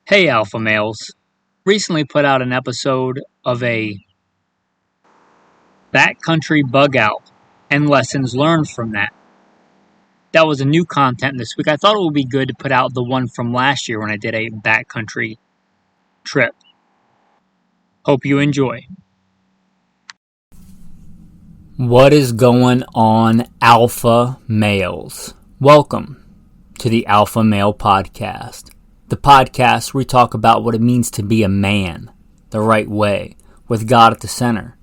Hey Alpha Males, recently put out an episode of a backcountry bug out and lessons learned from that. That was a new content this week. I thought it would be good to put out the one from last year when I did a backcountry trip. Hope you enjoy. What is going on, Alpha Males? Welcome to the Alpha Male Podcast. The podcast where we talk about what it means to be a man the right way, with God at the center.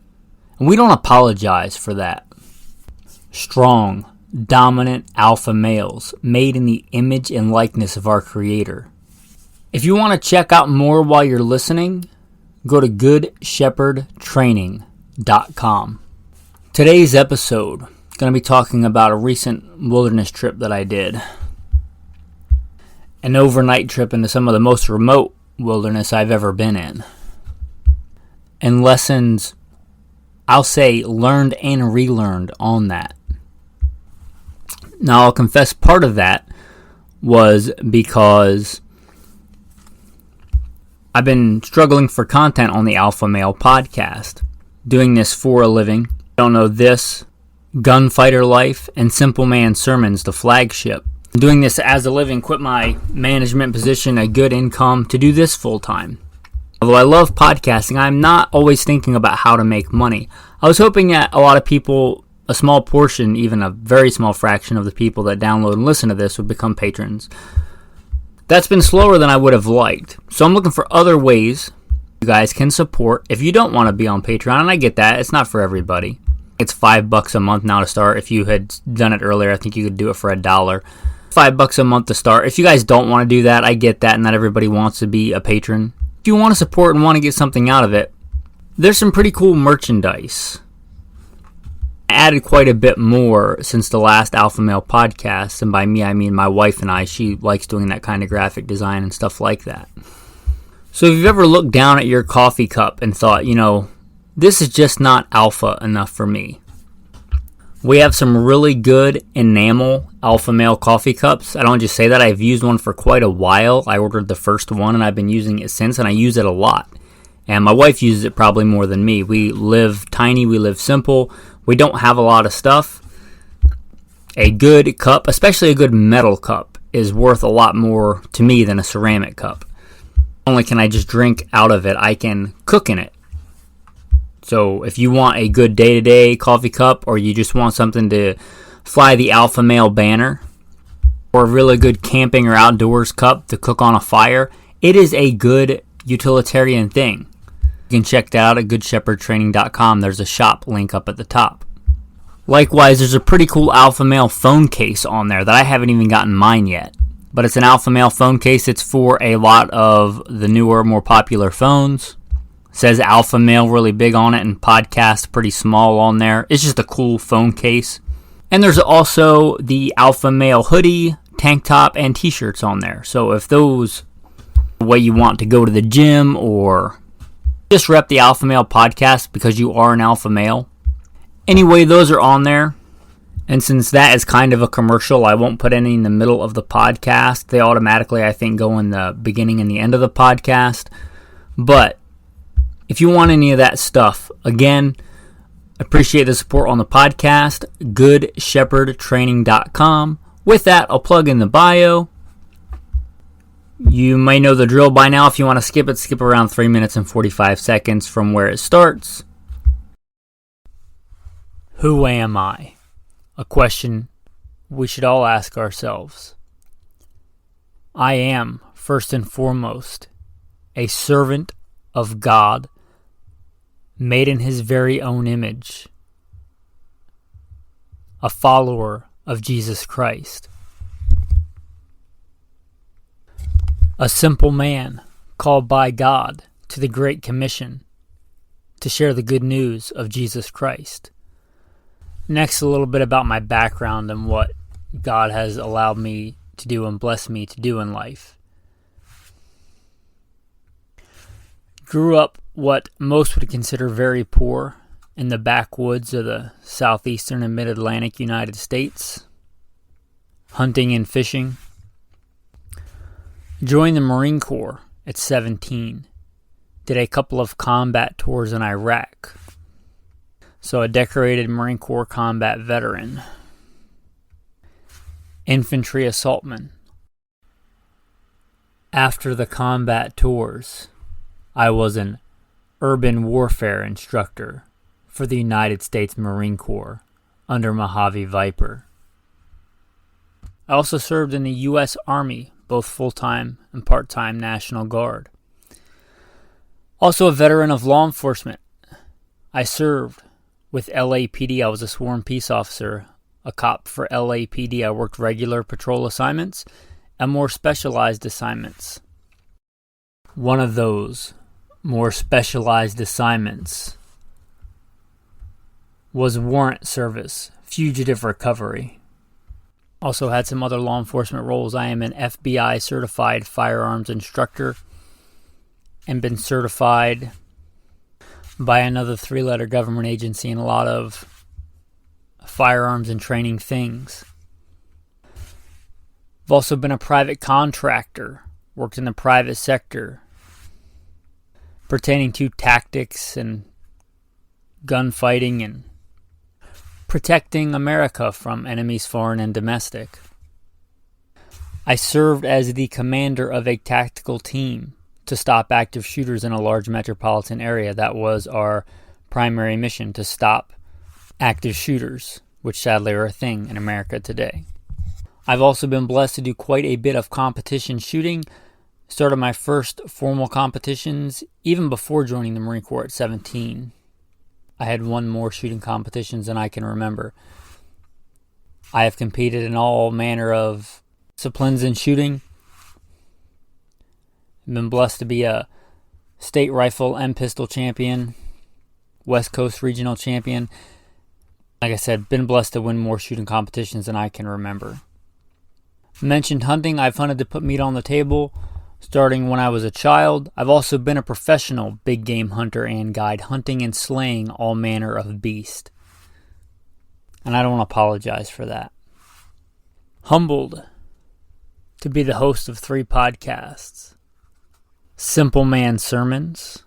And we don't apologize for that. Strong, dominant alpha males made in the image and likeness of our Creator. If you want to check out more while you're listening, go to goodshepherdtraining.com. Today's episode is going to be talking about a recent wilderness trip that I did. An overnight trip into some of the most remote wilderness I've ever been in. And lessons, I'll say, learned and relearned on that. Now, I'll confess part of that was because I've been struggling for content on the Alpha Male Podcast. Doing this for a living. Don't know this, Gunfighter Life, and Simple Man Sermons, the flagship. Doing this as a living, quit my management position, a good income, to do this full time. Although I love podcasting, I'm not always thinking about how to make money. I was hoping that a lot of people, a small portion, even a very small fraction of the people that download and listen to this would become patrons. That's been slower than I would have liked. So I'm looking for other ways you guys can support. If you don't want to be on Patreon, and I get that, it's not for everybody. It's $5 a month now to start. If you had done it earlier, I think you could do it for $1. $5 a month to start. If you guys don't want to do that, I get that. Not everybody wants to be a patron. If you want to support and want to get something out of it, there's some pretty cool merchandise. I added quite a bit more since the last Alpha Male Podcast, and by me I mean my wife and I. She likes doing that kind of graphic design and stuff like that. So if you've ever looked down at your coffee cup and thought, this is just not alpha enough for me, we have some really good enamel Alpha Male coffee cups. I don't just say that. I've used one for quite a while. I ordered the first one and I've been using it since, and I use it a lot. And my wife uses it probably more than me. We live tiny. We live simple. We don't have a lot of stuff. A good cup, especially a good metal cup, is worth a lot more to me than a ceramic cup. Not only can I just drink out of it, I can cook in it. So if you want a good day-to-day coffee cup, or you just want something to fly the Alpha Male banner, or a really good camping or outdoors cup to cook on a fire, it is a good utilitarian thing. You can check that out at goodshepherdtraining.com. There's a shop link up at the top. Likewise, there's a pretty cool Alpha Male phone case on there that I haven't even gotten mine yet. But it's an Alpha Male phone case. It's for a lot of the newer, more popular phones. Says Alpha Male really big on it, and podcast pretty small on there. It's just a cool phone case. And there's also the Alpha Male hoodie, tank top, and t-shirts on there. So if those are the way you want to go to the gym, or just rep the Alpha Male Podcast because you are an alpha male. Anyway, those are on there. And since that is kind of a commercial, I won't put any in the middle of the podcast. They automatically, I think, go in the beginning and the end of the podcast. But if you want any of that stuff, again, appreciate the support on the podcast, goodshepherdtraining.com. With that, I'll plug in the bio. You may know the drill by now. If you want to skip it, skip around 3 minutes and 45 seconds from where it starts. Who am I? A question we should all ask ourselves. I am, first and foremost, a servant of God, made in His very own image, a follower of Jesus Christ, a simple man called by God to the Great Commission to share the good news of Jesus Christ. Next, a little bit about my background and what God has allowed me to do and blessed me to do in life. Grew up what most would consider very poor in the backwoods of the southeastern and mid-Atlantic United States. Hunting and fishing. Joined the Marine Corps at 17. Did a couple of combat tours in Iraq. So a decorated Marine Corps combat veteran. Infantry assaultman. After the combat tours, I was an urban warfare instructor for the United States Marine Corps under Mojave Viper. I also served in the U.S. Army, both full-time and part-time National Guard. Also a veteran of law enforcement. I served with LAPD. I was a sworn peace officer, a cop for LAPD. I worked regular patrol assignments and more specialized assignments. One of those more specialized assignments was warrant service, fugitive recovery. Also had some other law enforcement roles. I am an FBI certified firearms instructor and been certified by another 3-letter government agency in a lot of firearms and training things. I've also been a private contractor, worked in the private sector pertaining to tactics and gunfighting and protecting America from enemies foreign and domestic. I served as the commander of a tactical team to stop active shooters in a large metropolitan area. That was our primary mission, to stop active shooters, which sadly are a thing in America today. I've also been blessed to do quite a bit of competition shooting. Started my first formal competitions even before joining the Marine Corps at 17. I had won more shooting competitions than I can remember. I have competed in all manner of disciplines in shooting. I've been blessed to be a state rifle and pistol champion, West Coast regional champion. Like I said, been blessed to win more shooting competitions than I can remember. Mentioned hunting. I've hunted to put meat on the table starting when I was a child. I've also been a professional big game hunter and guide, hunting and slaying all manner of beast. And I don't apologize for that. Humbled to be the host of 3 podcasts. Simple Man Sermons,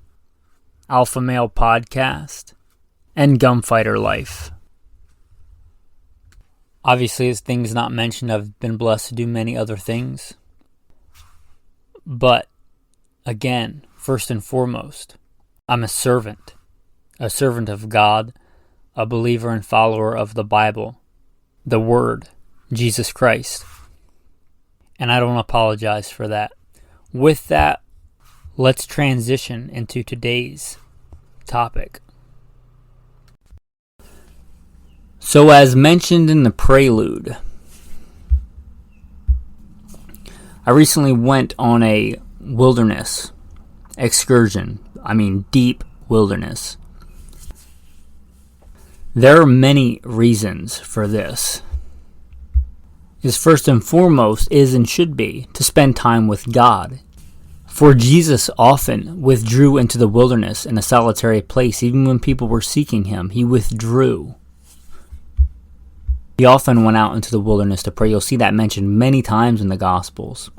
Alpha Male Podcast, and Gunfighter Life. Obviously, as things not mentioned, I've been blessed to do many other things. But, again, first and foremost, I'm a servant of God, a believer and follower of the Bible, the Word, Jesus Christ. And I don't apologize for that. With that, let's transition into today's topic. So, as mentioned in the prelude, I recently went on a wilderness excursion. I mean, deep wilderness. There are many reasons for this. Is first and foremost is and should be to spend time with God. For Jesus often withdrew into the wilderness in a solitary place. Even when people were seeking him, he withdrew. He often went out into the wilderness to pray. You'll see that mentioned many times in the Gospels.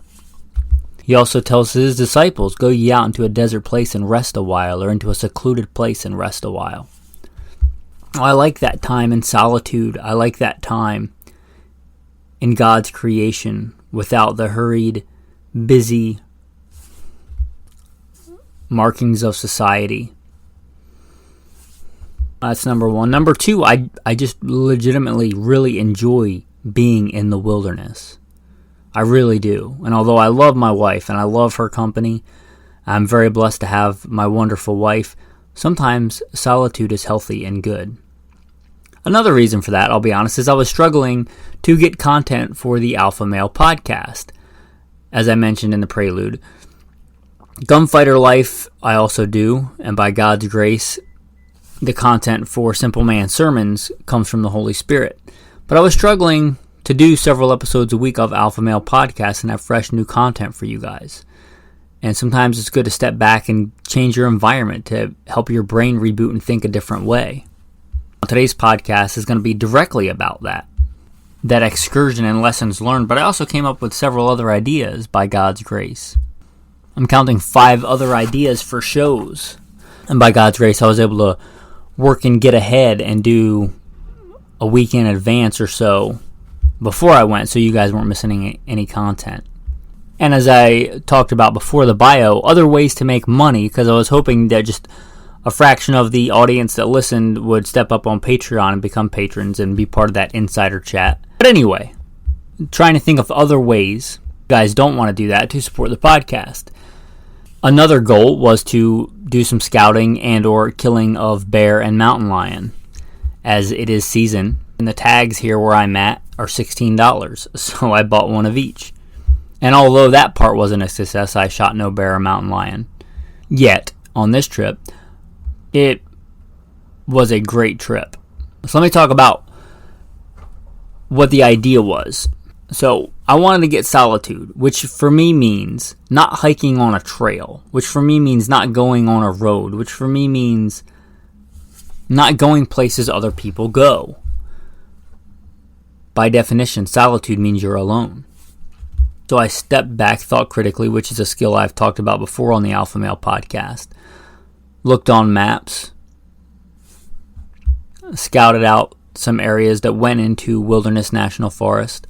He also tells his disciples, go ye out into a desert place and rest a while, or into a secluded place and rest a while. I like that time in solitude. I like that time in God's creation without the hurried, busy markings of society. That's number one. Number two, I just legitimately really enjoy being in the wilderness. I really do. And although I love my wife and I love her company, I'm very blessed to have my wonderful wife. Sometimes solitude is healthy and good. Another reason for that, I'll be honest, is I was struggling to get content for the Alpha Male podcast. As I mentioned in the prelude, Gunfighter Life I also do, and by God's grace, the content for Simple Man Sermons comes from the Holy Spirit. But I was struggling to do several episodes a week of Alpha Male Podcast and have fresh new content for you guys. And sometimes it's good to step back and change your environment to help your brain reboot and think a different way. Today's podcast is going to be directly about that excursion and lessons learned, but I also came up with several other ideas by God's grace. I'm counting 5 other ideas for shows. And by God's grace, I was able to work and get ahead and do a week in advance or so before I went, so you guys weren't missing any content. And as I talked about before the bio, other ways to make money, because I was hoping that just a fraction of the audience that listened would step up on Patreon and become patrons and be part of that insider chat. But anyway, trying to think of other ways, you guys don't want to do that, to support the podcast. Another goal was to do some scouting and or killing of bear and mountain lion, as it is season. And the tags here where I'm at are $16, so I bought one of each. And although that part wasn't a success, I shot no bear or mountain lion yet on this trip. It was a great trip. So let me talk about what the idea was. So I wanted to get solitude, which for me means not hiking on a trail, which for me means not going on a road, which for me means not going places other people go. By definition, solitude means you're alone. So I stepped back, thought critically, which is a skill I've talked about before on the Alpha Male podcast. Looked on maps, scouted out some areas that went into Wilderness National Forest.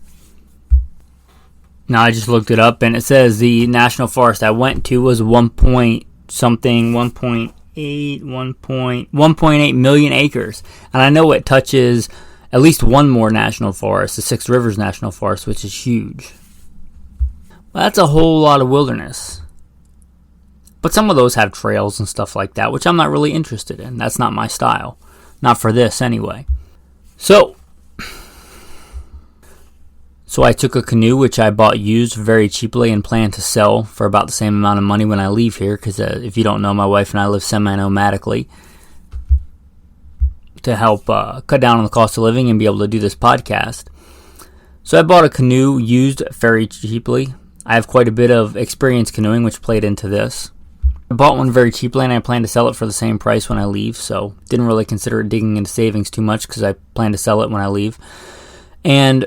Now I just looked it up, and it says the national forest I went to was 1.8 million acres. And I know it touches at least one more national forest, the Six Rivers National Forest, which is huge. Well, that's a whole lot of wilderness. But some of those have trails and stuff like that, which I'm not really interested in. That's not my style. Not for this, anyway. So I took a canoe, which I bought used very cheaply and plan to sell for about the same amount of money when I leave here, because if you don't know, my wife and I live semi-nomadically to help cut down on the cost of living and be able to do this podcast. So I bought a canoe used very cheaply. I have quite a bit of experience canoeing, which played into this. I bought one very cheaply, and I plan to sell it for the same price when I leave, so didn't really consider digging into savings too much because I plan to sell it when I leave. And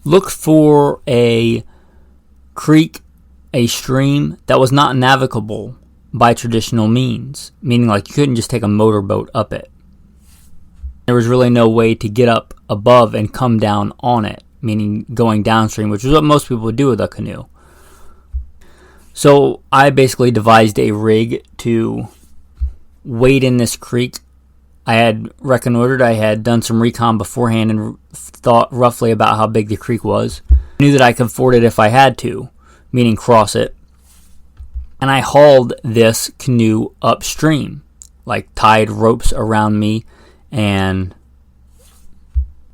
look for a creek, a stream that was not navigable by traditional means, meaning like you couldn't just take a motorboat up it. There was really no way to get up above and come down on it, meaning going downstream, which is what most people would do with a canoe. So I basically devised a rig to wade in this creek. I had reconnoitered, I had done some recon beforehand and thought roughly about how big the creek was. I knew that I could ford it if I had to, meaning cross it. And I hauled this canoe upstream, like tied ropes around me and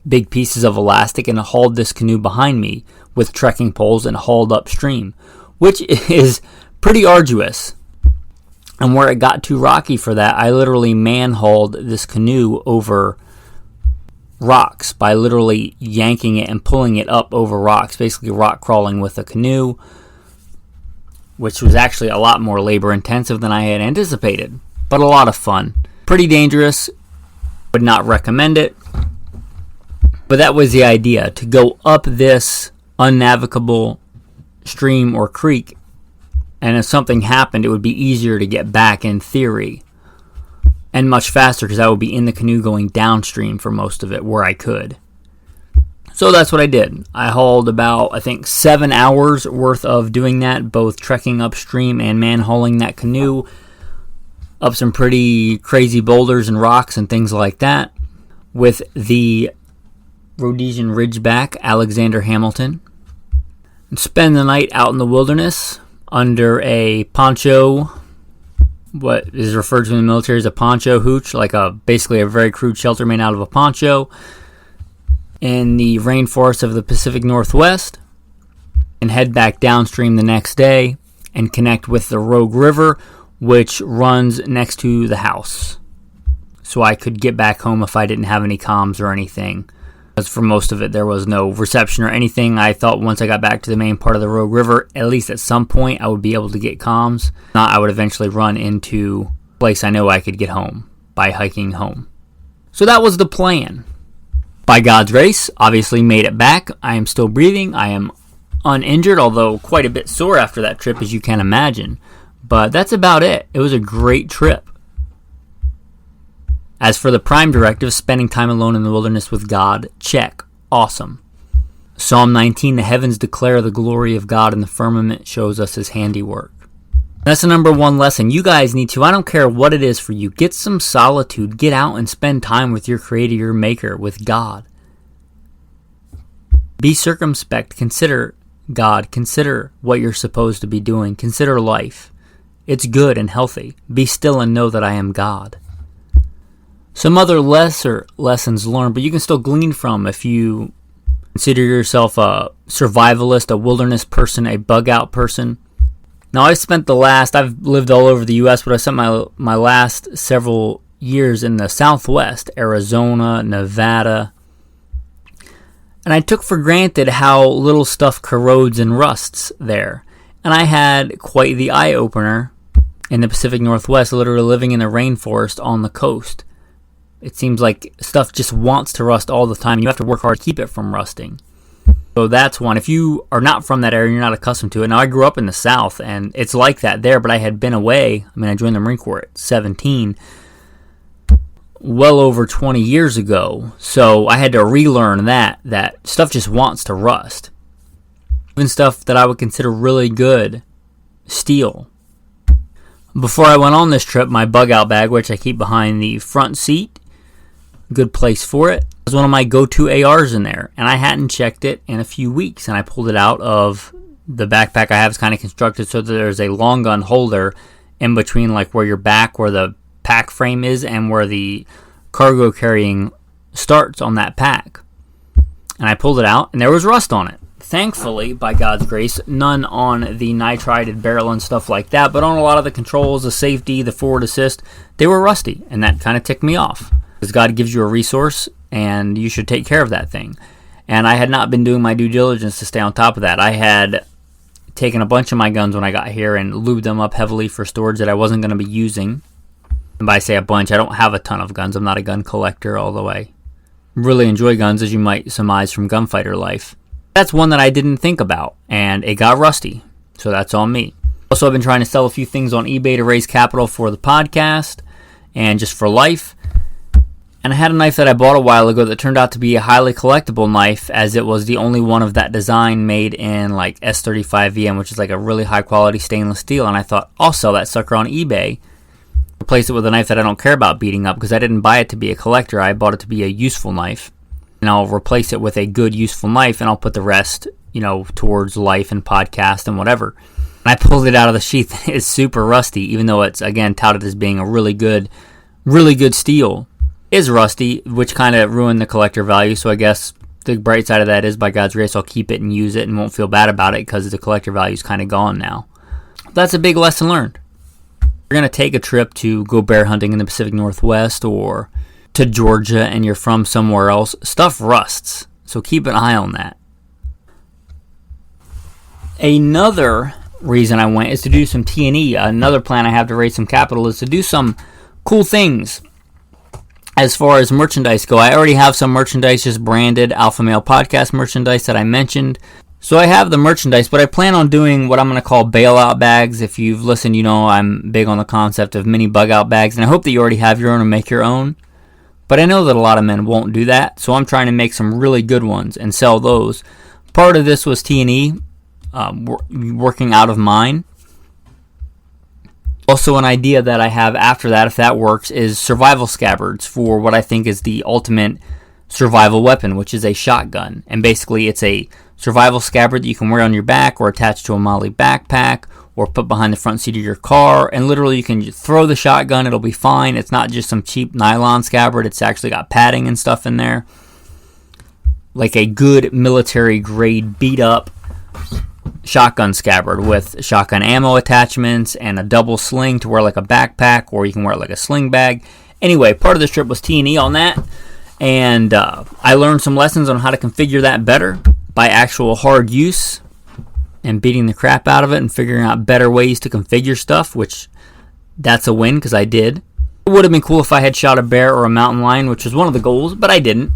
big pieces of elastic, and hauled this canoe behind me with trekking poles and hauled upstream, which is pretty arduous. And where it got too rocky for that, I literally man-hauled this canoe over rocks by literally yanking it and pulling it up over rocks, basically rock crawling with a canoe, which was actually a lot more labor-intensive than I had anticipated, but a lot of fun. Pretty dangerous, would not recommend it, but that was the idea, to go up this unnavigable stream or creek, and if something happened, it would be easier to get back in theory, and much faster because I would be in the canoe going downstream for most of it where I could. So that's what I did. I hauled about, I think, 7 hours worth of doing that, both trekking upstream and man-hauling that canoe up some pretty crazy boulders and rocks and things like that, with the Rhodesian Ridgeback Alexander Hamilton. And spend the night out in the wilderness under a poncho, what is referred to in the military as a poncho hooch, like basically a very crude shelter made out of a poncho, in the rainforest of the Pacific Northwest, and head back downstream the next day and connect with the Rogue River, which runs next to the house. So I could get back home if I didn't have any comms or anything. Because for most of it, there was no reception or anything. I thought once I got back to the main part of the Rogue River, at least at some point, I would be able to get comms. If not, I would eventually run into a place I know I could get home by hiking home. So that was the plan. By God's grace, obviously made it back. I am still breathing. I am uninjured, although quite a bit sore after that trip, as you can imagine. But that's about it. It was a great trip. As for the prime directive, spending time alone in the wilderness with God, check. Awesome. Psalm 19, the heavens declare the glory of God, and the firmament shows us his handiwork. That's the number one lesson. You guys need to, I don't care what it is for you, get some solitude. Get out and spend time with your Creator, your Maker, with God. Be circumspect. Consider God. Consider what you're supposed to be doing. Consider life. It's good and healthy. Be still and know that I am God. Some other lesser lessons learned, but you can still glean from if you consider yourself a survivalist, a wilderness person, a bug-out person. Now, I've lived all over the U.S., but I spent my last several years in the Southwest, Arizona, Nevada, and I took for granted how little stuff corrodes and rusts there. And I had quite the eye-opener in the Pacific Northwest, literally living in the rainforest on the coast. It seems like stuff just wants to rust all the time. You have to work hard to keep it from rusting. So that's one. If you are not from that area, you're not accustomed to it. Now, I grew up in the South, and it's like that there, but I had been away. I joined the Marine Corps at 17, well over 20 years ago. So I had to relearn that stuff just wants to rust. Even stuff that I would consider really good steel. Before I went on this trip, my bug-out bag, which I keep behind the front seat, good place for it, was one of my go-to ARs in there, and I hadn't checked it in a few weeks, and I pulled it out of the backpack I have. Is kind of constructed so that there's a long gun holder in between, like where where the pack frame is and where the cargo carrying starts on that pack. And I pulled it out, and there was rust on it. Thankfully, by God's grace, none on the nitrided barrel and stuff like that, but on a lot of the controls, the safety, the forward assist, they were rusty, and that kind of ticked me off. Because God gives you a resource, and you should take care of that thing. And I had not been doing my due diligence to stay on top of that. I had taken a bunch of my guns when I got here and lubed them up heavily for storage that I wasn't going to be using. And by say a bunch, I don't have a ton of guns. I'm not a gun collector, although I really enjoy guns, as you might surmise from gunfighter life. That's one that I didn't think about, and it got rusty, so that's on me. Also, I've been trying to sell a few things on eBay to raise capital for the podcast and just for life. And I had a knife that I bought a while ago that turned out to be a highly collectible knife, as it was the only one of that design made in like S35VM, which is like a really high quality stainless steel. And I thought, I'll sell that sucker on eBay. Replace it with a knife that I don't care about beating up, because I didn't buy it to be a collector. I bought it to be a useful knife. And I'll replace it with a good, useful knife, and I'll put the rest, towards life and podcast and whatever. And I pulled it out of the sheath. It's super rusty, even though it's, again, touted as being a really good steel. Is rusty, which kind of ruined the collector value. So I guess the bright side of that is, by God's grace, I'll keep it and use it and won't feel bad about it, because the collector value is kind of gone now. That's a big lesson learned. You're going to take a trip to go bear hunting in the Pacific Northwest or to Georgia and you're from somewhere else, stuff rusts. So keep an eye on that. Another reason I went is to do some T&E. Another plan I have to raise some capital is to do some cool things. As far as merchandise go, I already have some merchandise, just branded Alpha Male Podcast merchandise that I mentioned. So I have the merchandise, but I plan on doing what I'm going to call bailout bags. If you've listened, you know I'm big on the concept of mini bug out bags, and I hope that you already have your own or make your own. But I know that a lot of men won't do that, so I'm trying to make some really good ones and sell those. Part of this was T&E, working out of mine. Also, an idea that I have after that, if that works, is survival scabbards for what I think is the ultimate survival weapon, which is a shotgun. And basically, it's a survival scabbard that you can wear on your back or attach to a Molly backpack or put behind the front seat of your car. And literally, you can just throw the shotgun. It'll be fine. It's not just some cheap nylon scabbard. It's actually got padding and stuff in there. Like a good military-grade beat-up shotgun scabbard with shotgun ammo attachments and a double sling to wear like a backpack, or you can wear it like a sling bag. Anyway, part of this trip was T&E on that, and I learned some lessons on how to configure that better by actual hard use and beating the crap out of it and figuring out better ways to configure stuff, which that's a win because I did. It would have been cool if I had shot a bear or a mountain lion, which was one of the goals, but I didn't.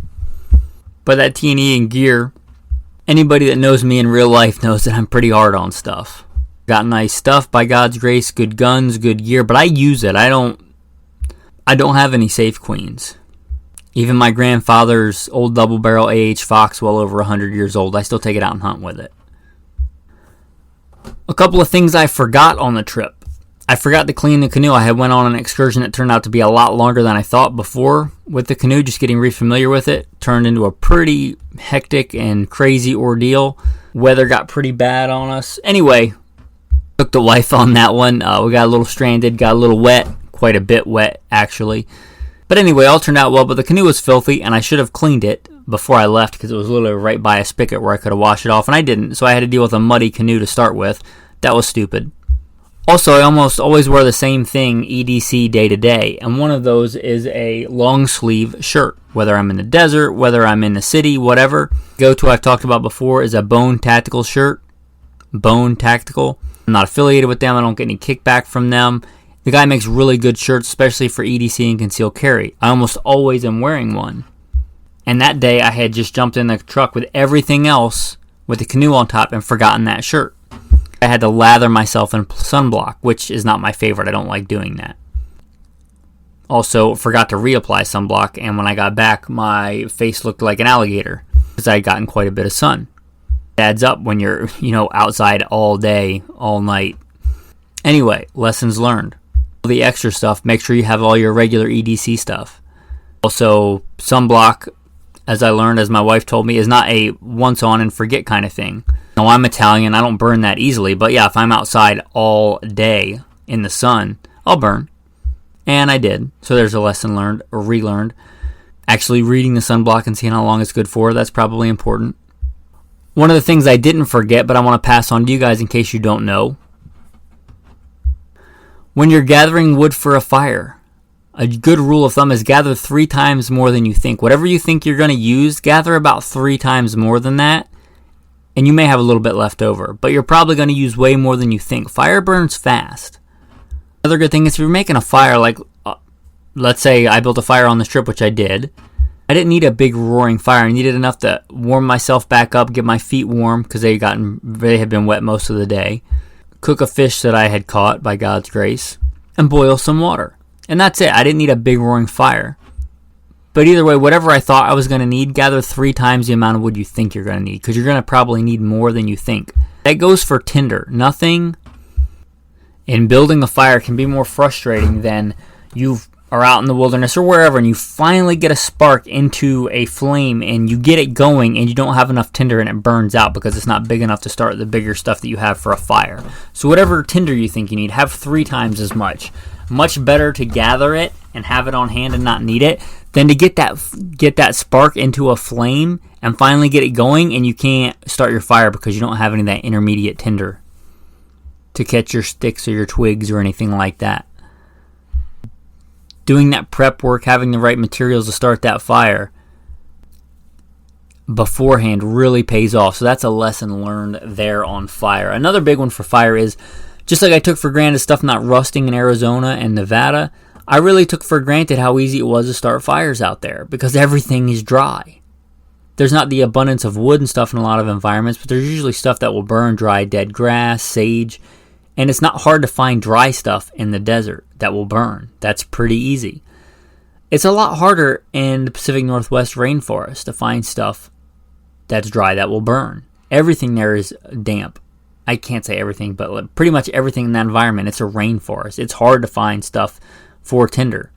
But that T&E and gear Anybody that knows me in real life knows that I'm pretty hard on stuff. Got nice stuff by God's grace, good guns, good gear, but I use it. I don't have any safe queens. Even my grandfather's old double barrel AH Fox, well over 100 years old, I still take it out and hunt with it. A couple of things I forgot on the trip. I forgot to clean the canoe. I had went on an excursion that turned out to be a lot longer than I thought before with the canoe, just getting re-familiar with it. Turned into a pretty hectic and crazy ordeal. Weather got pretty bad on us. Anyway, took the wife on that one. We got a little stranded, got a little wet, quite a bit wet actually. But anyway, all turned out well, but the canoe was filthy and I should have cleaned it before I left because it was literally right by a spigot where I could have washed it off, and I didn't, so I had to deal with a muddy canoe to start with. That was stupid. Also, I almost always wear the same thing EDC day to day, and one of those is a long sleeve shirt. Whether I'm in the desert, whether I'm in the city, whatever. Go-to I've talked about before is a Bone Tactical shirt. Bone Tactical. I'm not affiliated with them. I don't get any kickback from them. The guy makes really good shirts, especially for EDC and concealed carry. I almost always am wearing one. And that day I had just jumped in the truck with everything else with the canoe on top and forgotten that shirt. I had to lather myself in sunblock, which is not my favorite. I don't like doing that. Also, forgot to reapply sunblock, and when I got back, my face looked like an alligator because I had gotten quite a bit of sun. It adds up when you're, outside all day, all night. Anyway, lessons learned. The extra stuff, make sure you have all your regular EDC stuff. Also, sunblock, as I learned, as my wife told me, is not a once on and forget kind of thing. Now, I'm Italian, I don't burn that easily, but yeah, if I'm outside all day in the sun, I'll burn. And I did. So there's a lesson learned, or relearned. Actually reading the sunblock and seeing how long it's good for, that's probably important. One of the things I didn't forget, but I want to pass on to you guys in case you don't know. When you're gathering wood for a fire, a good rule of thumb is gather 3 times more than you think. Whatever you think you're going to use, gather about 3 times more than that. And you may have a little bit left over, but you're probably going to use way more than you think. Fire burns fast. Another good thing is if you're making a fire, like, let's say I built a fire on this trip, which I did. I didn't need a big roaring fire. I needed enough to warm myself back up, get my feet warm, because they had been wet most of the day. Cook a fish that I had caught, by God's grace, and boil some water. And that's it. I didn't need a big roaring fire. But either way, whatever I thought I was going to need, gather 3 times the amount of wood you think you're going to need, because you're going to probably need more than you think. That goes for tinder. Nothing in building a fire can be more frustrating than you are out in the wilderness or wherever, and you finally get a spark into a flame, and you get it going, and you don't have enough tinder, and it burns out because it's not big enough to start the bigger stuff that you have for a fire. So whatever tinder you think you need, have 3 times as much. Much better to gather it and have it on hand and not need it than to get that spark into a flame and finally get it going, and you can't start your fire because you don't have any of that intermediate tinder to catch your sticks or your twigs or anything like that. Doing that prep work, having the right materials to start that fire beforehand really pays off. So that's a lesson learned there on fire. Another big one for fire is, just like I took for granted stuff not rusting in Arizona and Nevada, I really took for granted how easy it was to start fires out there because everything is dry. There's not the abundance of wood and stuff in a lot of environments, but there's usually stuff that will burn, dry dead grass, sage, and it's not hard to find dry stuff in the desert that will burn. That's pretty easy. It's a lot harder in the Pacific Northwest rainforest to find stuff that's dry that will burn. Everything there is damp. I can't say everything, but pretty much everything in that environment, it's a rainforest. It's hard to find stuff for tinder.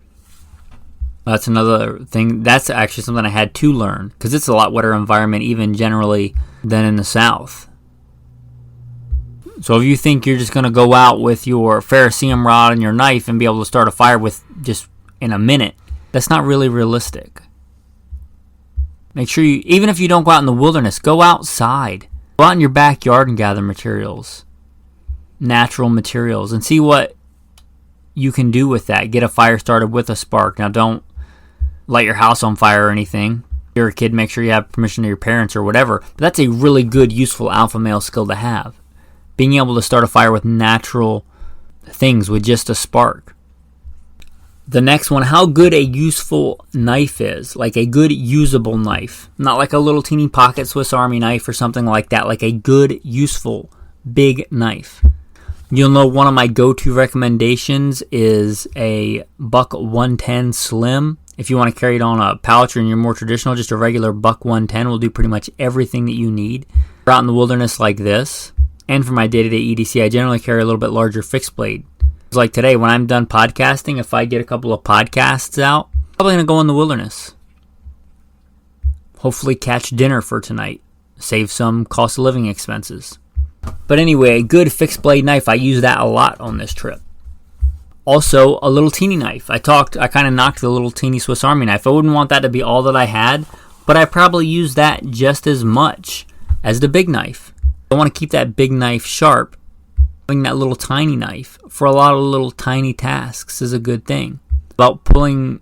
That's another thing. That's actually something I had to learn because it's a lot wetter environment even generally than in the South. So if you think you're just going to go out with your ferrocerium rod and your knife and be able to start a fire with just in a minute, that's not really realistic. Make sure you, even if you don't go out in the wilderness, go outside. Go out in your backyard and gather materials, natural materials, and see what you can do with that. Get a fire started with a spark. Now, don't light your house on fire or anything. If you're a kid, make sure you have permission to your parents or whatever. But that's a really good, useful alpha male skill to have. Being able to start a fire with natural things with just a spark. The next one, how good a useful knife is. Like a good usable knife. Not like a little teeny pocket Swiss Army knife or something like that. Like a good, useful, big knife. You'll know one of my go-to recommendations is a Buck 110 Slim. If you want to carry it on a pouch or in your more traditional, just a regular Buck 110 will do pretty much everything that you need. We're out in the wilderness like this, and for my day-to-day EDC, I generally carry a little bit larger fixed blade. Like today, when I'm done podcasting, if I get a couple of podcasts out, I'm probably going to go in the wilderness. Hopefully catch dinner for tonight. Save some cost of living expenses. But anyway, a good fixed blade knife, I use that a lot on this trip. Also, a little teeny knife. I kind of knocked the little teeny Swiss Army knife. I wouldn't want that to be all that I had, but I probably use that just as much as the big knife. I want to keep that big knife sharp. Having that little tiny knife for a lot of little tiny tasks is a good thing. About pulling,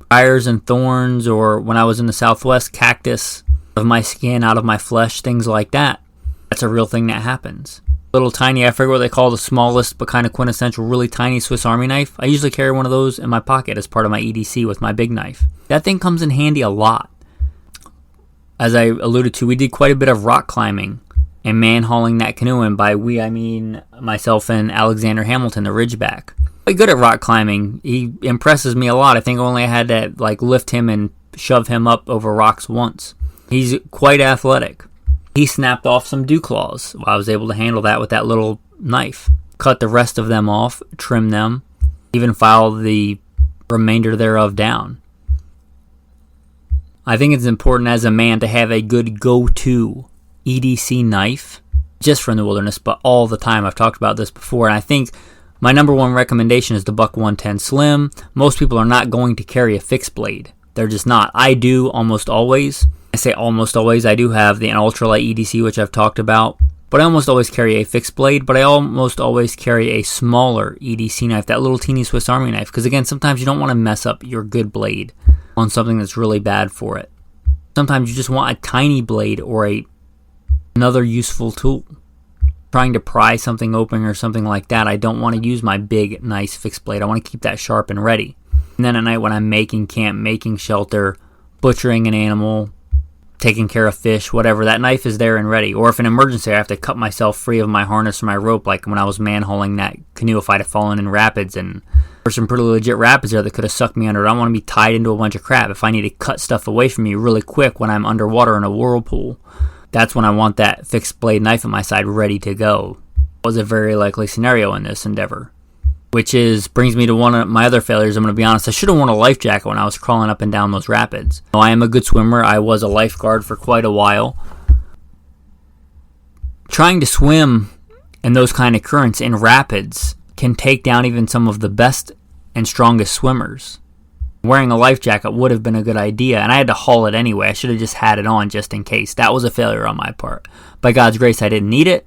briars and thorns, or when I was in the Southwest, cactus out of my skin, out of my flesh, things like that. That's a real thing that happens. Little tiny, I forget what they call the smallest but kind of quintessential really tiny Swiss Army knife. I usually carry one of those in my pocket as part of my EDC with my big knife. That thing comes in handy a lot. As I alluded to, we did quite a bit of rock climbing and man-hauling that canoe, and by we, I mean myself and Alexander Hamilton, the Ridgeback. Quite good at rock climbing. He impresses me a lot. I think only I had to lift him and shove him up over rocks once. He's quite athletic. He snapped off some dew claws. I was able to handle that with that little knife. Cut the rest of them off, trim them, even file the remainder thereof down. I think it's important as a man to have a good go-to EDC knife, just from the wilderness, but all the time. I've talked about this before, and I think my number one recommendation is the Buck 110 Slim. Most people are not going to carry a fixed blade. They're just not. I do almost always. I say almost always. I do have the ultralight EDC, which I've talked about, but I almost always carry a fixed blade, but I almost always carry a smaller EDC knife, that little teeny Swiss Army knife, because again, sometimes you don't want to mess up your good blade on something that's really bad for it. Sometimes you just want a tiny blade or another useful tool. Trying to pry something open or something like that, I don't want to use my big, nice fixed blade. I want to keep that sharp and ready. And then at night when I'm making camp, making shelter, butchering an animal, taking care of fish, whatever, that knife is there and ready. Or if an emergency, I have to cut myself free of my harness or my rope, like when I was man-hauling that canoe, if I'd have fallen in rapids, and there's some pretty legit rapids there that could have sucked me under. I don't want to be tied into a bunch of crap. If I need to cut stuff away from me really quick when I'm underwater in a whirlpool, that's when I want that fixed blade knife at my side ready to go. That was a very likely scenario in this endeavor. Which brings me to one of my other failures. I'm going to be honest, I should have worn a life jacket when I was crawling up and down those rapids. I am a good swimmer. I was a lifeguard for quite a while. Trying to swim in those kind of currents in rapids can take down even some of the best and strongest swimmers. Wearing a life jacket would have been a good idea, and I had to haul it anyway. I should have just had it on just in case. That was a failure on my part. By God's grace, I didn't need it.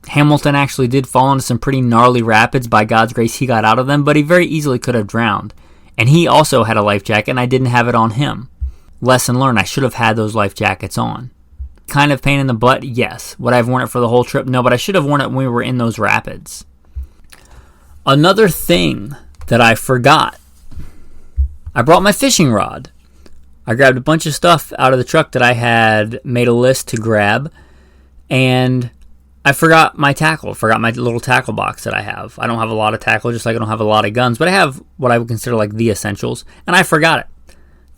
Hamilton actually did fall into some pretty gnarly rapids. By God's grace, he got out of them, but he very easily could have drowned. And he also had a life jacket, and I didn't have it on him. Lesson learned, I should have had those life jackets on. Kind of pain in the butt, yes. Would I have worn it for the whole trip? No, but I should have worn it when we were in those rapids. Another thing that I forgot. I brought my fishing rod. I grabbed a bunch of stuff out of the truck that I had made a list to grab, and I forgot my tackle. Forgot my little tackle box that I have. I don't have a lot of tackle, just like I don't have a lot of guns, but I have what I would consider like the essentials, and I forgot it.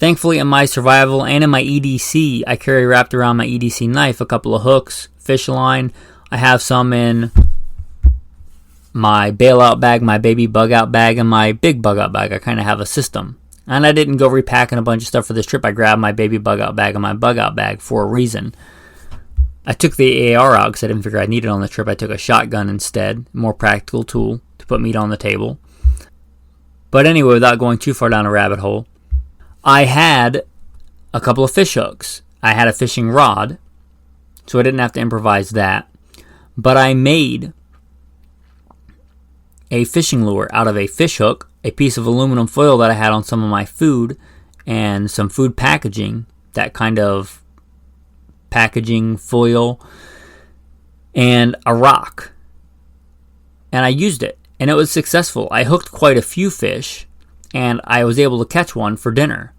Thankfully, in my survival and in my EDC, I carry wrapped around my EDC knife a couple of hooks, fish line. I have some in my bailout bag, my baby bug out bag, and my big bug out bag. I kind of have a system. And I didn't go repacking a bunch of stuff for this trip. I grabbed my baby bug out bag and my bug out bag for a reason. I took the AR out because I didn't figure I'd need it on the trip. I took a shotgun instead, more practical tool to put meat on the table. But anyway, without going too far down a rabbit hole, I had a couple of fish hooks. I had a fishing rod, so I didn't have to improvise that. But I made a fishing lure out of a fish hook, a piece of aluminum foil that I had on some of my food, and some food packaging, that kind of packaging foil, and a rock. And I used it. And it was successful. I hooked quite a few fish, and I was able to catch one for dinner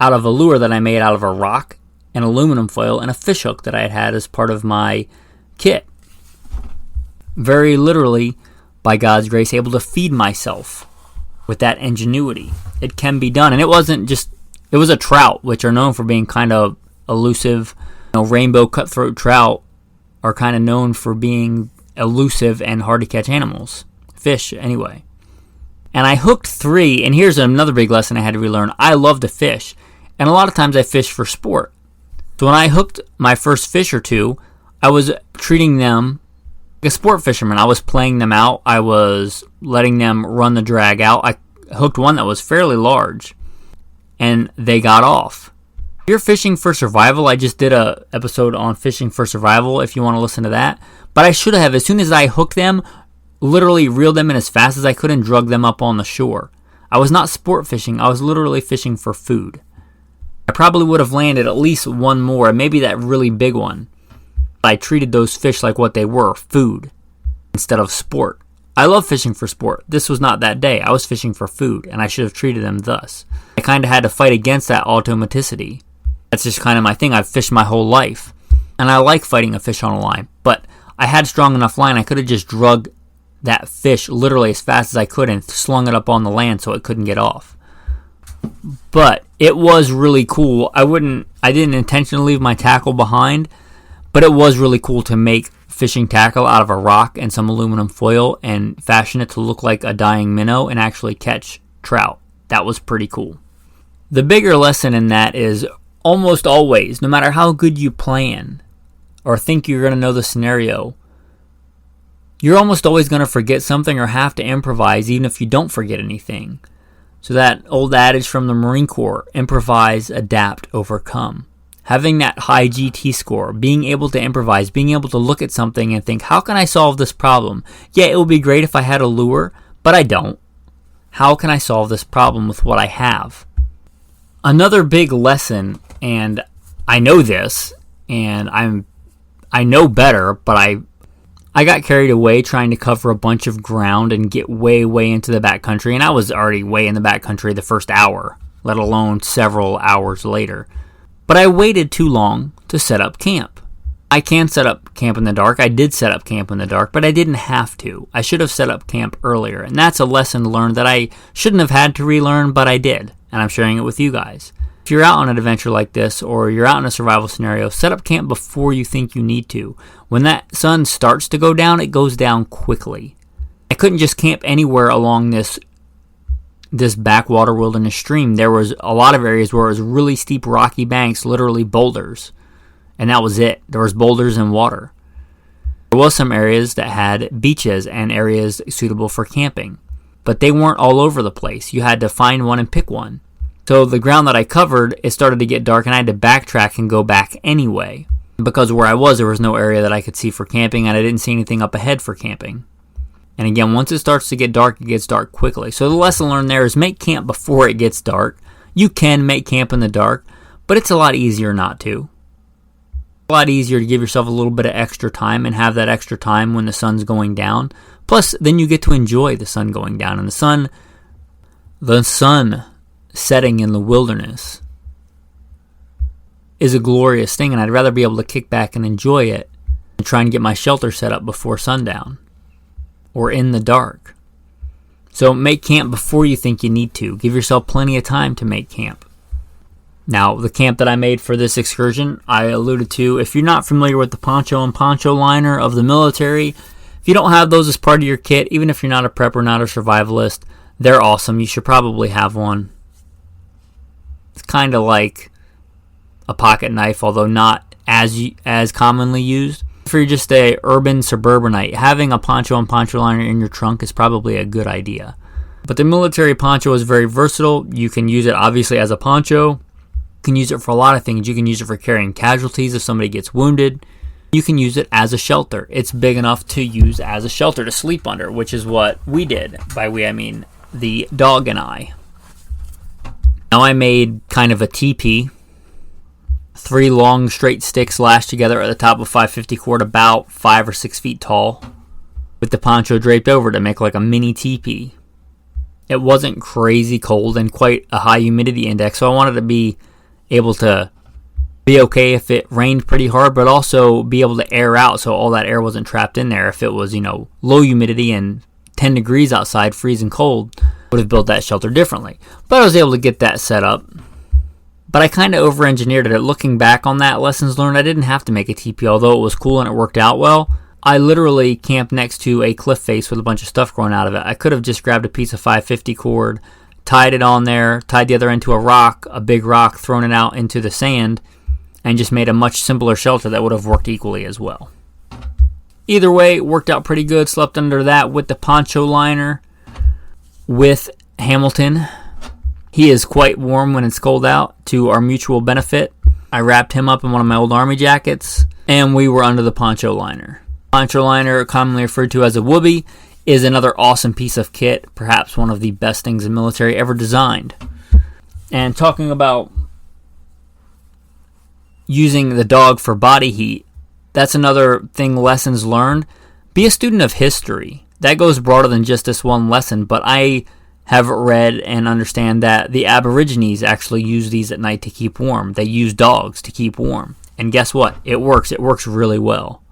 out of a lure that I made out of a rock, an aluminum foil, and a fish hook that I had had as part of my kit. Very literally, by God's grace, able to feed myself with that ingenuity. It can be done. And it was a trout, which are known for being kind of elusive. Rainbow cutthroat trout are kind of known for being elusive and hard to catch animals. Fish, anyway. And I hooked 3, and here's another big lesson I had to relearn. I love to fish, and a lot of times I fish for sport. So when I hooked my first fish or 2, I was treating them like a sport fisherman. I was playing them out. I was letting them run the drag out. I hooked one that was fairly large, and they got off. If you're fishing for survival, I just did an episode on fishing for survival if you want to listen to that. But I should have, as soon as I hooked them, literally reeled them in as fast as I could and drug them up on the shore. I was not sport fishing. I was literally fishing for food. I probably would have landed at least one more, maybe that really big one. I treated those fish like what they were, food, instead of sport. I love fishing for sport. This was not that day. I was fishing for food, and I should have treated them thus. I kind of had to fight against that automaticity. That's just kind of my thing. I've fished my whole life, and I like fighting a fish on a line, but I had strong enough line. I could have just drug that fish literally as fast as I could and slung it up on the land so it couldn't get off. But it was really cool. I didn't intentionally leave my tackle behind, but it was really cool to make fishing tackle out of a rock and some aluminum foil and fashion it to look like a dying minnow and actually catch trout. That was pretty cool. The bigger lesson in that is almost always, no matter how good you plan or think you're going to know the scenario, you're almost always going to forget something or have to improvise even if you don't forget anything. So that old adage from the Marine Corps, improvise, adapt, overcome. Having that high GT score, being able to improvise, being able to look at something and think, how can I solve this problem? Yeah, it would be great if I had a lure, but I don't. How can I solve this problem with what I have? Another big lesson, and I know this, and I know better, but I got carried away trying to cover a bunch of ground and get way, way into the backcountry, and I was already way in the backcountry the first hour, let alone several hours later. But I waited too long to set up camp. I can set up camp in the dark. I did set up camp in the dark, but I didn't have to. I should have set up camp earlier, and that's a lesson learned that I shouldn't have had to relearn, but I did, and I'm sharing it with you guys. If you're out on an adventure like this, or you're out in a survival scenario, set up camp before you think you need to. When that sun starts to go down, it goes down quickly. I couldn't just camp anywhere along this backwater wilderness stream. There was a lot of areas where it was really steep rocky banks, literally boulders. And that was it. There was boulders and water. There was some areas that had beaches and areas suitable for camping. But they weren't all over the place. You had to find one and pick one. So the ground that I covered, it started to get dark and I had to backtrack and go back anyway. Because where I was, there was no area that I could see for camping and I didn't see anything up ahead for camping. And again, once it starts to get dark, it gets dark quickly. So the lesson learned there is make camp before it gets dark. You can make camp in the dark, but it's a lot easier not to. A lot easier to give yourself a little bit of extra time and have that extra time when the sun's going down. Plus, then you get to enjoy the sun going down. And the sun setting in the wilderness is a glorious thing, and I'd rather be able to kick back and enjoy it than try and get my shelter set up before sundown or in the dark. So make camp before you think you need to. Give yourself plenty of time to make camp. Now, the camp that I made for this excursion, I alluded to, if you're not familiar with the poncho and poncho liner of the military, if you don't have those as part of your kit, even if you're not a prepper, not a survivalist, they're awesome. You should probably have one. It's kind of like a pocket knife, although not as commonly used. If you're just a urban suburbanite, having a poncho and poncho liner in your trunk is probably a good idea. But the military poncho is very versatile. You can use it obviously as a poncho. You can use it for a lot of things. You can use it for carrying casualties if somebody gets wounded. You can use it as a shelter. It's big enough to use as a shelter to sleep under, which is what we did. By we, I mean the dog and I. Now I made kind of a teepee. 3 long straight sticks lashed together at the top of 550 cord, about 5 or 6 feet tall. with the poncho draped over to make like a mini teepee. It wasn't crazy cold and quite a high humidity index, so I wanted to be able to be okay if it rained pretty hard, but also be able to air out so all that air wasn't trapped in there. If it was, low humidity and 10 degrees outside, freezing cold, would have built that shelter differently. But I was able to get that set up. But I kind of over-engineered it. Looking back on that, lessons learned, I didn't have to make a teepee, although it was cool and it worked out well. I literally camped next to a cliff face with a bunch of stuff growing out of it. I could have just grabbed a piece of 550 cord, tied it on there, tied the other end to a rock, a big rock, thrown it out into the sand, and just made a much simpler shelter that would have worked equally as well. Either way, it worked out pretty good. Slept under that with the poncho liner with Hamilton. He is quite warm when it's cold out, to our mutual benefit. I wrapped him up in one of my old army jackets, and we were under the poncho liner. Poncho liner, commonly referred to as a whoopee, is another awesome piece of kit, perhaps one of the best things the military ever designed. And talking about using the dog for body heat, that's another thing, lessons learned. Be a student of history. That goes broader than just this one lesson, but I have read and understand that the Aborigines actually use these at night to keep warm. They use dogs to keep warm. And guess what? It works. It works really well.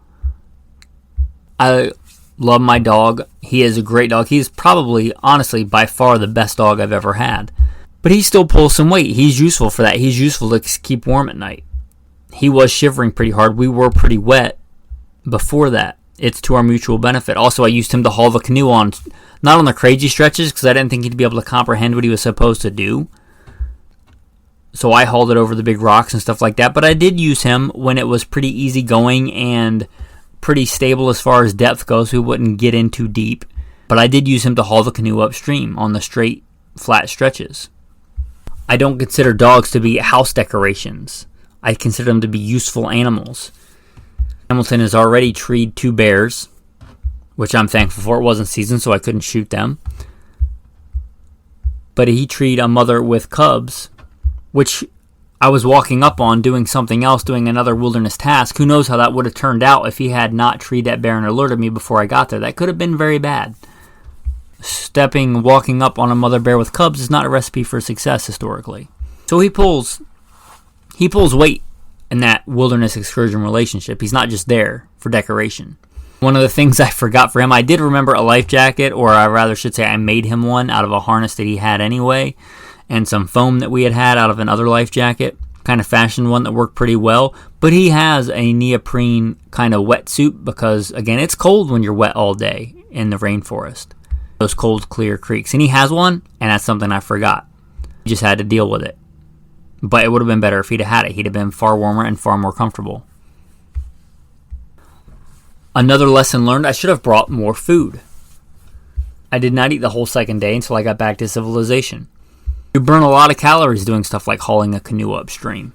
I love my dog. He is a great dog. He's probably, honestly, by far the best dog I've ever had. But he still pulls some weight. He's useful for that. He's useful to keep warm at night. He was shivering pretty hard. We were pretty wet before that. It's to our mutual benefit. Also, I used him to haul the canoe on, not on the crazy stretches, because I didn't think he'd be able to comprehend what he was supposed to do. So I hauled it over the big rocks and stuff like that. But I did use him when it was pretty easy going and pretty stable as far as depth goes. We wouldn't get in too deep. But I did use him to haul the canoe upstream on the straight, flat stretches. I don't consider dogs to be house decorations. I consider them to be useful animals. Hamilton has already treed 2 bears, which I'm thankful for. It wasn't season, so I couldn't shoot them. But he treed a mother with cubs, which I was walking up on doing something else, doing another wilderness task. Who knows how that would have turned out if he had not treed that bear and alerted me before I got there. That could have been very bad. Walking up on a mother bear with cubs is not a recipe for success historically. So he pulls weight in that wilderness excursion relationship. He's not just there for decoration. One of the things I forgot for him, I did remember a life jacket, or I rather should say I made him one out of a harness that he had anyway, and some foam that we had out of another life jacket. Kind of fashioned one that worked pretty well. But he has a neoprene kind of wetsuit because, again, it's cold when you're wet all day in the rainforest. Those cold, clear creeks. And he has one, and that's something I forgot. He just had to deal with it. But it would have been better if he'd have had it. He'd have been far warmer and far more comfortable. Another lesson learned, I should have brought more food. I did not eat the whole second day until I got back to civilization. You burn a lot of calories doing stuff like hauling a canoe upstream.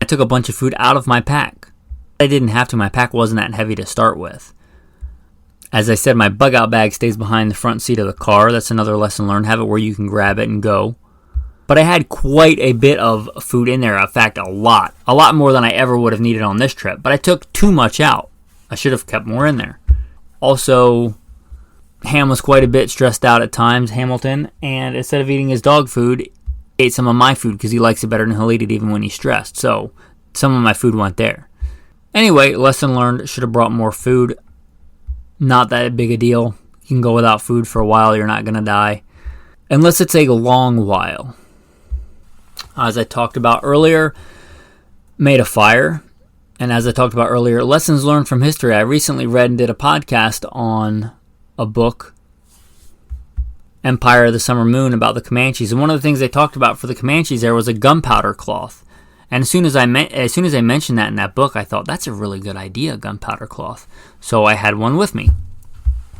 I took a bunch of food out of my pack. I didn't have to. My pack wasn't that heavy to start with. As I said, my bug out bag stays behind the front seat of the car. That's another lesson learned. Have it where you can grab it and go. But I had quite a bit of food in there. In fact, a lot more than I ever would have needed on this trip. But I took too much out. I should have kept more in there. Also, Ham was quite a bit stressed out at times, Hamilton, and instead of eating his dog food, he ate some of my food because he likes it better than he'll eat it even when he's stressed. So some of my food went there. Anyway, lesson learned, should have brought more food. Not that big a deal. You can go without food for a while, you're not going to die. Unless it's a long while. As I talked about earlier, made a fire. And as I talked about earlier, lessons learned from history. I recently read and did a podcast on a book, Empire of the Summer Moon, about the Comanches. And one of the things they talked about for the Comanches there was a gunpowder cloth. And as soon as I mentioned that in that book, I thought, that's a really good idea, gunpowder cloth. So I had one with me.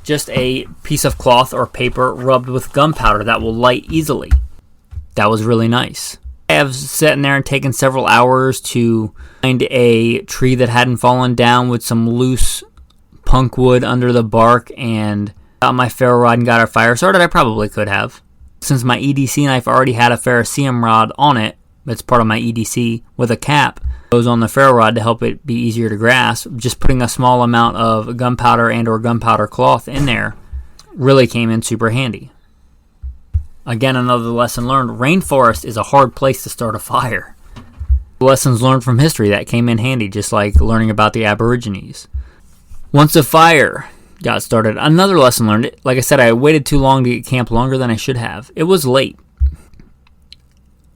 Just a piece of cloth or paper rubbed with gunpowder that will light easily. That was really nice. I have sat in there and taken several hours to find a tree that hadn't fallen down with some loose punk wood under the bark and got my ferro rod and got our fire started. I probably could have. Since my EDC knife already had a ferrocerium rod on it, it's part of my EDC with a cap, goes on the ferro rod to help it be easier to grasp. Just putting a small amount of gunpowder and or gunpowder cloth in there really came in super handy. Again, another lesson learned. Rainforest is a hard place to start a fire. Lessons learned from history that came in handy, just like learning about the Aborigines. Once a fire got started, another lesson learned. Like I said, I waited too long to get camp, longer than I should have. It was late.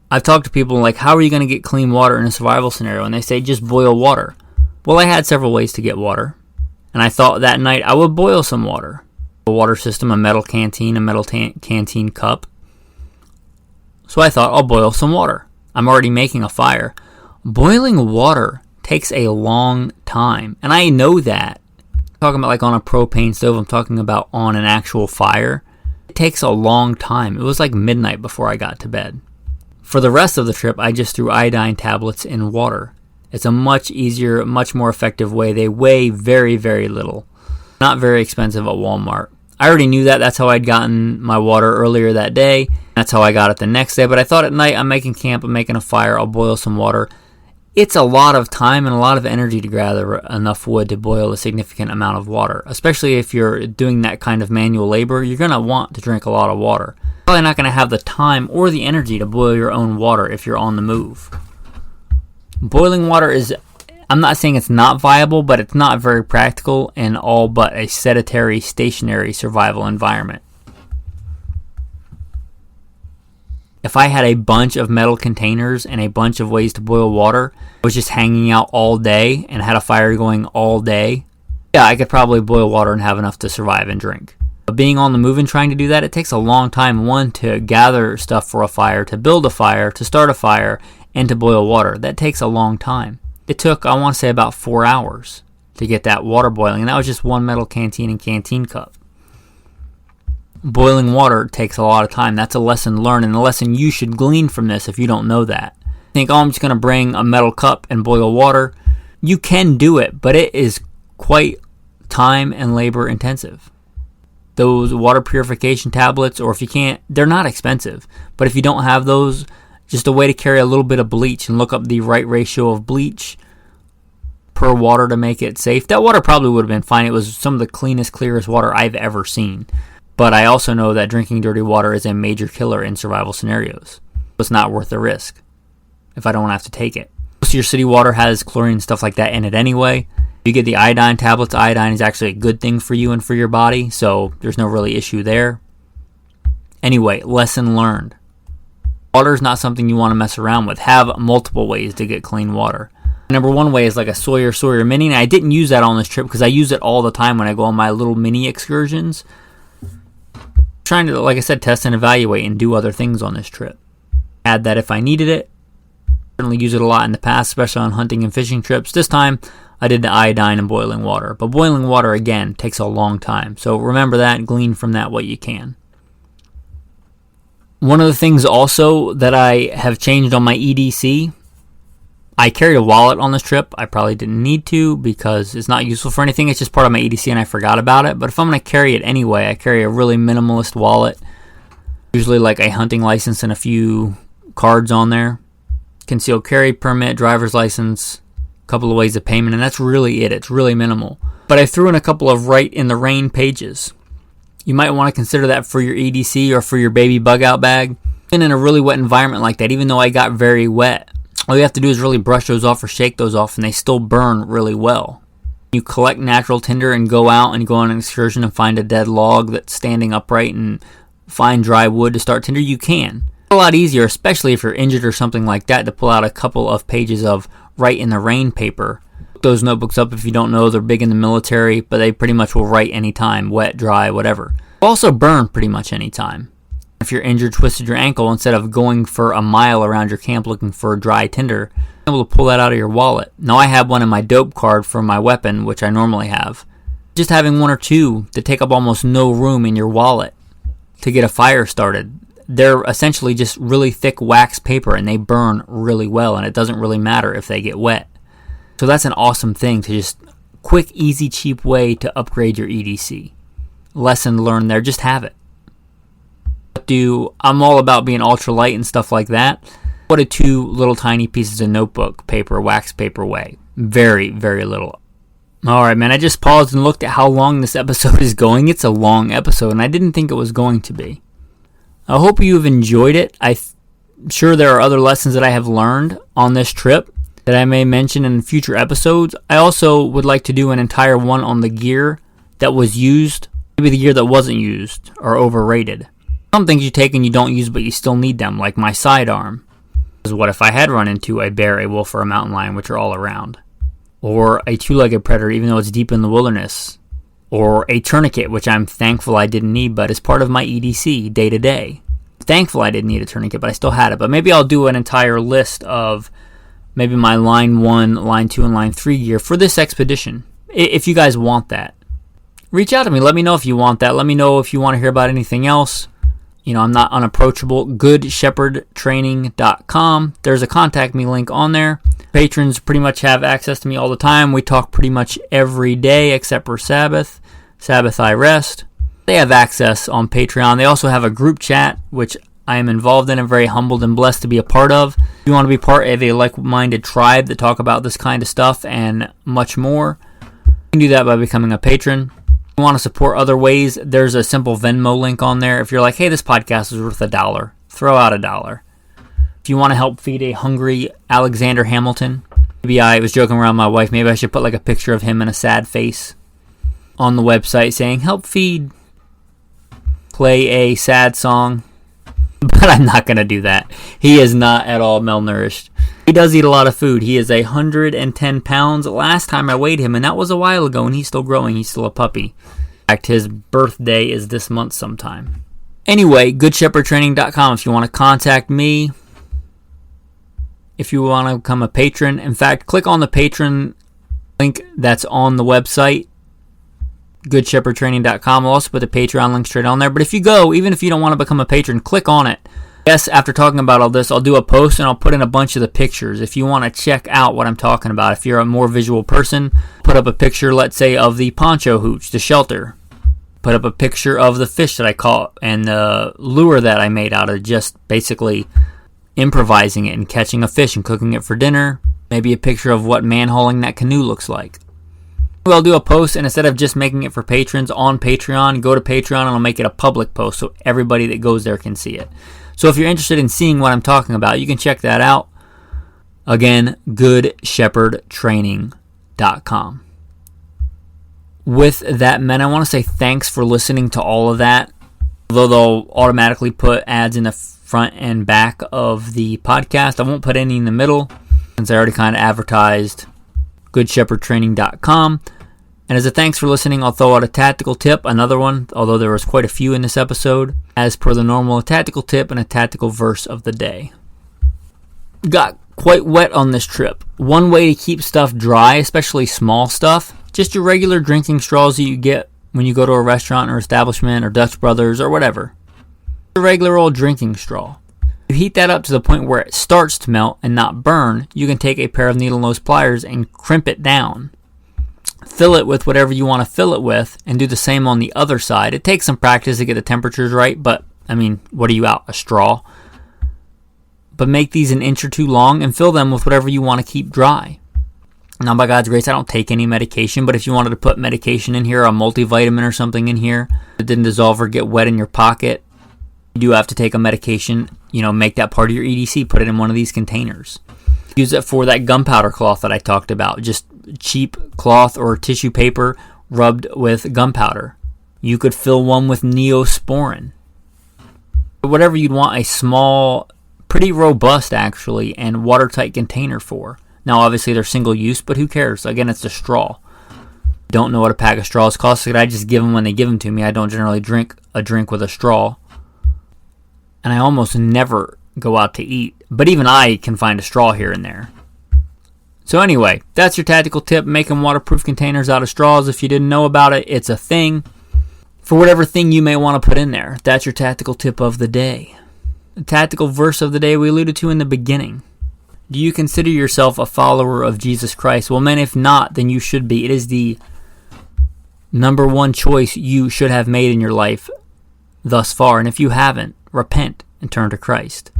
I've talked to people like, how are you going to get clean water in a survival scenario? And they say, just boil water. Well, I had several ways to get water. And I thought that night I would boil some water. A water system, a metal canteen, a metal canteen cup. So I thought, I'll boil some water. I'm already making a fire. Boiling water takes a long time. And I know that. I'm talking about like on a propane stove. I'm talking about on an actual fire. It takes a long time. It was like midnight before I got to bed. For the rest of the trip, I just threw iodine tablets in water. It's a much easier, much more effective way. They weigh very, very little. Not very expensive at Walmart. I already knew that. That's how I'd gotten my water earlier that day. That's how I got it the next day. But I thought at night, I'm making camp, I'm making a fire, I'll boil some water. It's a lot of time and a lot of energy to gather enough wood to boil a significant amount of water. Especially if you're doing that kind of manual labor, you're going to want to drink a lot of water. Probably not going to have the time or the energy to boil your own water if you're on the move. Boiling water is, I'm not saying it's not viable, but it's not very practical in all but a sedentary, stationary survival environment. If I had a bunch of metal containers and a bunch of ways to boil water, I was just hanging out all day and had a fire going all day, yeah, I could probably boil water and have enough to survive and drink. But being on the move and trying to do that, it takes a long time, one, to gather stuff for a fire, to build a fire, to start a fire, and to boil water. That takes a long time. It took, I want to say, about 4 hours to get that water boiling, and that was just one metal canteen and canteen cup. Boiling water takes a lot of time. That's a lesson learned, and a lesson you should glean from this if you don't know that. Think, oh, I'm just going to bring a metal cup and boil water. You can do it, but it is quite time and labor intensive. Those water purification tablets, or if you can't, they're not expensive. But if you don't have those, just a way to carry a little bit of bleach and look up the right ratio of bleach per water to make it safe. That water probably would have been fine. It was some of the cleanest, clearest water I've ever seen. But I also know that drinking dirty water is a major killer in survival scenarios. It's not worth the risk if I don't have to take it. Most of your city water has chlorine and stuff like that in it anyway. If you get the iodine tablets, iodine is actually a good thing for you and for your body, so there's no really issue there. Anyway, lesson learned. Water is not something you want to mess around with. Have multiple ways to get clean water. Number one way is like a Sawyer Mini, and I didn't use that on this trip because I use it all the time when I go on my little mini excursions. Trying to, like I said, test and evaluate and do other things on this trip. Add that if I needed it. Certainly use it a lot in the past, especially on hunting and fishing trips. This time, I did the iodine and boiling water. But boiling water, again, takes a long time. So remember that, glean from that what you can. One of the things also that I have changed on my EDC, I carried a wallet on this trip. I probably didn't need to because it's not useful for anything. It's just part of my EDC and I forgot about it. But if I'm going to carry it anyway, I carry a really minimalist wallet. Usually like a hunting license and a few cards on there. Concealed carry permit, driver's license, a couple of ways of payment, and that's really it. It's really minimal. But I threw in a couple of Write in the Rain pages. You might want to consider that for your EDC or for your baby bug out bag. And in a really wet environment like that, even though I got very wet, all you have to do is really brush those off or shake those off, and they still burn really well. You collect natural tinder and go out and go on an excursion and find a dead log that's standing upright and find dry wood to start tinder, you can. It's a lot easier, especially if you're injured or something like that, to pull out a couple of pages of Write in the Rain paper. Look those notebooks up if you don't know. They're big in the military, but they pretty much will write anytime, wet, dry, whatever. They'll also burn pretty much anytime. If you're injured, twisted your ankle, instead of going for a mile around your camp looking for dry tinder, you're able to pull that out of your wallet. Now I have one in my dope card for my weapon, which I normally have. Just having one or two that take up almost no room in your wallet to get a fire started. They're essentially just really thick wax paper and they burn really well, and it doesn't really matter if they get wet. So that's an awesome thing to just quick, easy, cheap way to upgrade your EDC. Lesson learned there, just have it. I'm all about being ultralight and stuff like that. What a 2 little tiny pieces of notebook paper, wax paper weigh. Very, very little. Alright, man, I just paused and looked at how long this episode is going. It's a long episode, and I didn't think it was going to be. I hope you've enjoyed it. I'm sure there are other lessons that I have learned on this trip that I may mention in future episodes. I also would like to do an entire one on the gear that was used, maybe the gear that wasn't used or overrated. Some things you take and you don't use, but you still need them, like my sidearm. Because what if I had run into a bear, a wolf, or a mountain lion, which are all around? Or a 2-legged predator, even though it's deep in the wilderness? Or a tourniquet, which I'm thankful I didn't need, but is part of my EDC day to day. Thankful I didn't need a tourniquet, but I still had it. But maybe I'll do an entire list of maybe my line 1, line 2, and line 3 gear for this expedition, if you guys want that. Reach out to me. Let me know if you want that. Let me know if you want to hear about anything else. You know, I'm not unapproachable. GoodShepherdTraining.com. There's a contact me link on there. Patrons pretty much have access to me all the time. We talk pretty much every day except for Sabbath. Sabbath I rest. They have access on Patreon. They also have a group chat, which I am involved in and very humbled and blessed to be a part of. If you want to be part of a like-minded tribe that talk about this kind of stuff and much more, you can do that by becoming a patron. If you want to support other ways, there's a simple Venmo link on there. If you're like, hey, this podcast is worth $1, throw out $1. If you want to help feed a hungry Alexander Hamilton, maybe I was joking around with my wife, maybe I should put like a picture of him in a sad face on the website saying, help feed, play a sad song. But I'm not going to do that. He is not at all malnourished. He does eat a lot of food. He is 110 pounds. Last time I weighed him, and that was a while ago, and he's still growing. He's still a puppy. In fact, his birthday is this month sometime. Anyway, GoodShepherdTraining.com if you want to contact me. If you want to become a patron. In fact, click on the patron link that's on the website. GoodShepherdTraining.com. I'll also put the Patreon link straight on there. But if you go, even if you don't want to become a patron, click on it. Yes, after talking about all this, I'll do a post and I'll put in a bunch of the pictures. If you want to check out what I'm talking about, if you're a more visual person, put up a picture, let's say, of the poncho hooch, the shelter. Put up a picture of the fish that I caught and the lure that I made out of just basically improvising it and catching a fish and cooking it for dinner. Maybe a picture of what man-hauling that canoe looks like. I'll do a post, and instead of just making it for patrons on Patreon, go to Patreon and I'll make it a public post so everybody that goes there can see it. So if you're interested in seeing what I'm talking about, you can check that out. Again, GoodShepherdTraining.com. With that, men, I want to say thanks for listening to all of that. Although they'll automatically put ads in the front and back of the podcast, I won't put any in the middle since I already kind of advertised GoodShepherdTraining.com. And as a thanks for listening, I'll throw out a tactical tip, another one, although there was quite a few in this episode. As per the normal, a tactical tip and a tactical verse of the day. Got quite wet on this trip. One way to keep stuff dry, especially small stuff, just your regular drinking straws that you get when you go to a restaurant or establishment or Dutch Brothers or whatever. A regular old drinking straw. You heat that up to the point where it starts to melt and not burn, you can take a pair of needle nose pliers and crimp it down. Fill it with whatever you want to fill it with and do the same on the other side. It takes some practice to get the temperatures right, but I mean, what are you out? A straw? But make these an inch or two long and fill them with whatever you want to keep dry. Now, by God's grace, I don't take any medication, but if you wanted to put medication in here, a multivitamin or something in here that didn't dissolve or get wet in your pocket, you do have to take a medication, make that part of your EDC, put it in one of these containers. Use it for that gunpowder cloth that I talked about. Just cheap cloth or tissue paper rubbed with gunpowder. You could fill one with Neosporin. Whatever you'd want a small, pretty robust actually, and watertight container for. Now obviously they're single use, but who cares? Again, it's a straw. Don't know what a pack of straws costs, so I just give them when they give them to me. I don't generally drink a drink with a straw. And I almost never go out to eat. But even I can find a straw here and there. So anyway, that's your tactical tip. Making waterproof containers out of straws. If you didn't know about it, it's a thing. For whatever thing you may want to put in there. That's your tactical tip of the day. The tactical verse of the day we alluded to in the beginning. Do you consider yourself a follower of Jesus Christ? Well, man, if not, then you should be. It is the number one choice you should have made in your life thus far. And if you haven't, repent and turn to Christ.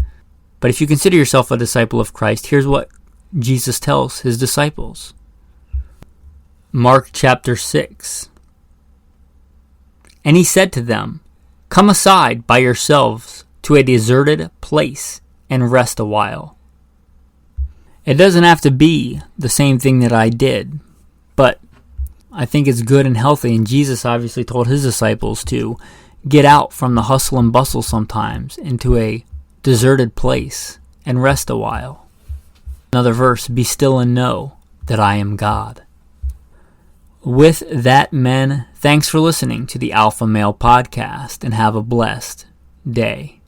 But if you consider yourself a disciple of Christ, here's what Jesus tells his disciples. Mark chapter 6. And he said to them, "Come aside by yourselves to a deserted place and rest a while." It doesn't have to be the same thing that I did, but I think it's good and healthy, and Jesus obviously told his disciples to get out from the hustle and bustle sometimes into a deserted place and rest a while. Another verse, "Be still and know that I am God." With that, men, thanks for listening to the Alpha Male Podcast, and have a blessed day.